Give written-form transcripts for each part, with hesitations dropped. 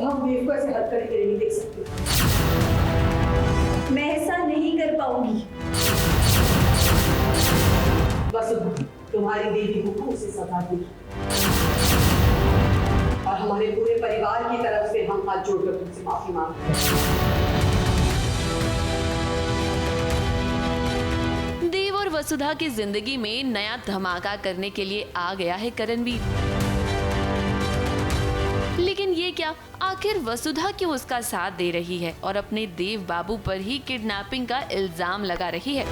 हम देव को ऐसे हद करके नहीं देख सकते। मैं ऐसा नहीं कर पाऊंगी। बस तुम्हारी देवी को उसे सजा दी और हमारे पूरे परिवार की तरफ से हम हाथ जोड़कर तुमसे माफी मांगते हैं। देव और वसुधा की जिंदगी में नया धमाका करने के लिए आ गया है करणवीर। लेकिन ये क्या, आखिर वसुधा क्यों उसका साथ दे रही है और अपने देव बाबू पर ही किडनैपिंग का इल्जाम लगा रही है?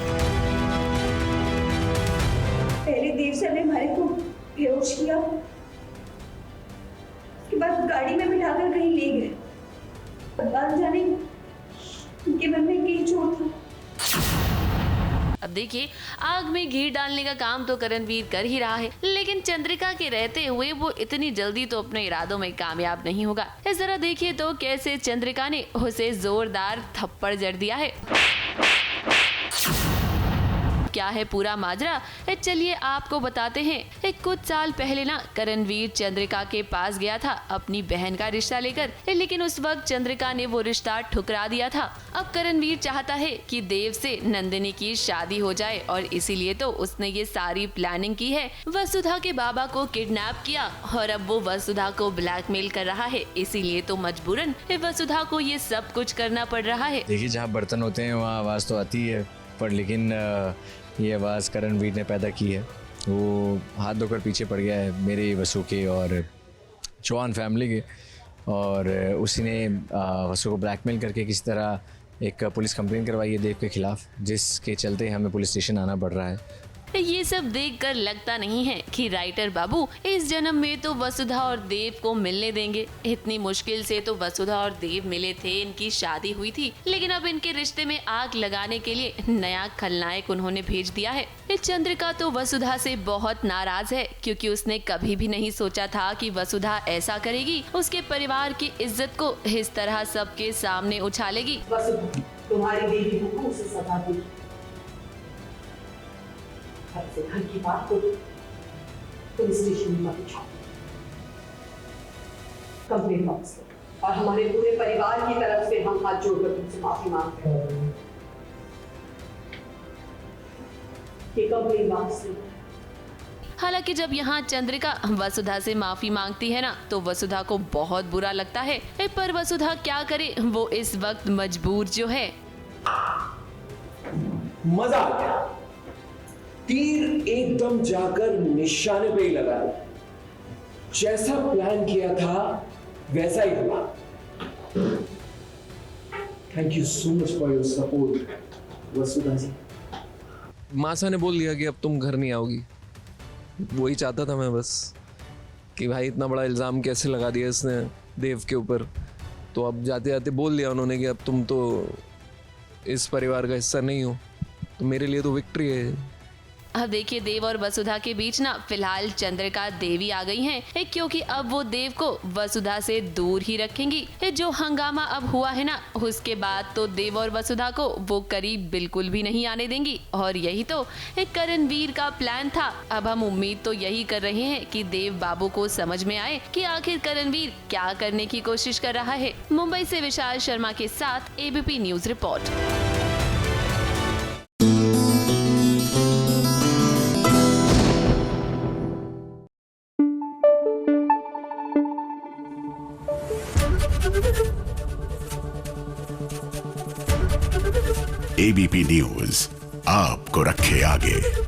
पहले देव सर ने हमारे को बेहोश किया, उसके बाद गाड़ी में बिठाकर कहीं ले गए। न जाने उनके मन में कहीं चोट था। अब देखिए, आग में घी डालने का काम तो करणवीर कर ही रहा है, लेकिन चंद्रिका के रहते हुए वो इतनी जल्दी तो अपने इरादों में कामयाब नहीं होगा। इस तरह देखिए तो कैसे चंद्रिका ने उसे जोरदार थप्पड़ जड़ दिया है। क्या है पूरा माजरा, चलिए आपको बताते हैं। कुछ साल पहले ना करणवीर चंद्रिका के पास गया था अपनी बहन का रिश्ता लेकर, लेकिन उस वक्त चंद्रिका ने वो रिश्ता ठुकरा दिया था। अब करणवीर चाहता है कि देव से नंदिनी की शादी हो जाए और इसीलिए तो उसने ये सारी प्लानिंग की है। वसुधा के बाबा को किडनैप किया और अब वो वसुधा को ब्लैकमेल कर रहा है, इसीलिए तो मजबूरन वसुधा को ये सब कुछ करना पड़ रहा है। देखिए, जहाँ बर्तन होते हैं वहाँ आवाज़ तो आती है, पर लेकिन ये आवाज़ करणवीर ने पैदा की है। वो हाथ धोकर पीछे पड़ गया है मेरे, वसु के और चौहान फैमिली के, और उसी ने वसु को ब्लैकमेल करके किसी तरह एक पुलिस कंप्लेंट करवाई है देव के खिलाफ, जिसके चलते हमें पुलिस स्टेशन आना पड़ रहा है। ये सब देखकर लगता नहीं है कि राइटर बाबू इस जन्म में तो वसुधा और देव को मिलने देंगे। इतनी मुश्किल से तो वसुधा और देव मिले थे, इनकी शादी हुई थी, लेकिन अब इनके रिश्ते में आग लगाने के लिए नया खलनायक उन्होंने भेज दिया है। चंद्रिका तो वसुधा से बहुत नाराज है, क्योंकि उसने कभी भी नहीं सोचा था कि वसुधा ऐसा करेगी, उसके परिवार की इज्जत को इस तरह सबके सामने उछालेगी। तुम्हारी देवी को उसे सजा दी। घर की बात को पुलिस स्टेशन में मत उठाओ, कंप्लेंट बॉक्स और हमारे पूरे परिवार की तरफ से हम हाथ जोड़कर तुमसे माफी मांगते हैं। ये कंप्लेंट बॉक्स है। हालांकि जब यहाँ चंद्रिका वसुधा से माफी मांगती है ना, तो वसुधा को बहुत बुरा लगता है, पर वसुधा क्या करे, वो इस वक्त मजबूर जो है। मजा आ गया, तीर एकदम जाकर निशाने पे ही लगा। जैसा प्लान किया था वैसा ही हुआ। Thank you so much for your support Vasudha ji. मासा ने बोल दिया कि अब तुम घर नहीं आओगी। वही चाहता था मैं बस, कि भाई इतना बड़ा इल्ज़ाम कैसे लगा दिया इसने देव के ऊपर। तो अब जाते जाते बोल दिया उन्होंने कि अब तुम तो इस परिवार का हिस्सा नहीं हो, तो मेरे लिए तो विक्ट्री है। अब देखिए, देव और वसुधा के बीच ना फिलहाल चंद्रिका देवी आ गई हैं, क्योंकि अब वो देव को वसुधा से दूर ही रखेंगी। जो हंगामा अब हुआ है ना, उसके बाद तो देव और वसुधा को वो करीब बिल्कुल भी नहीं आने देंगी। और यही तो करणवीर का प्लान था। अब हम उम्मीद तो यही कर रहे हैं कि देव बाबू को समझ में आए कि आखिर करणवीर क्या करने की कोशिश कर रहा है। मुंबई से विशाल शर्मा के साथ ABP news report. ABP news आपको रखे आगे।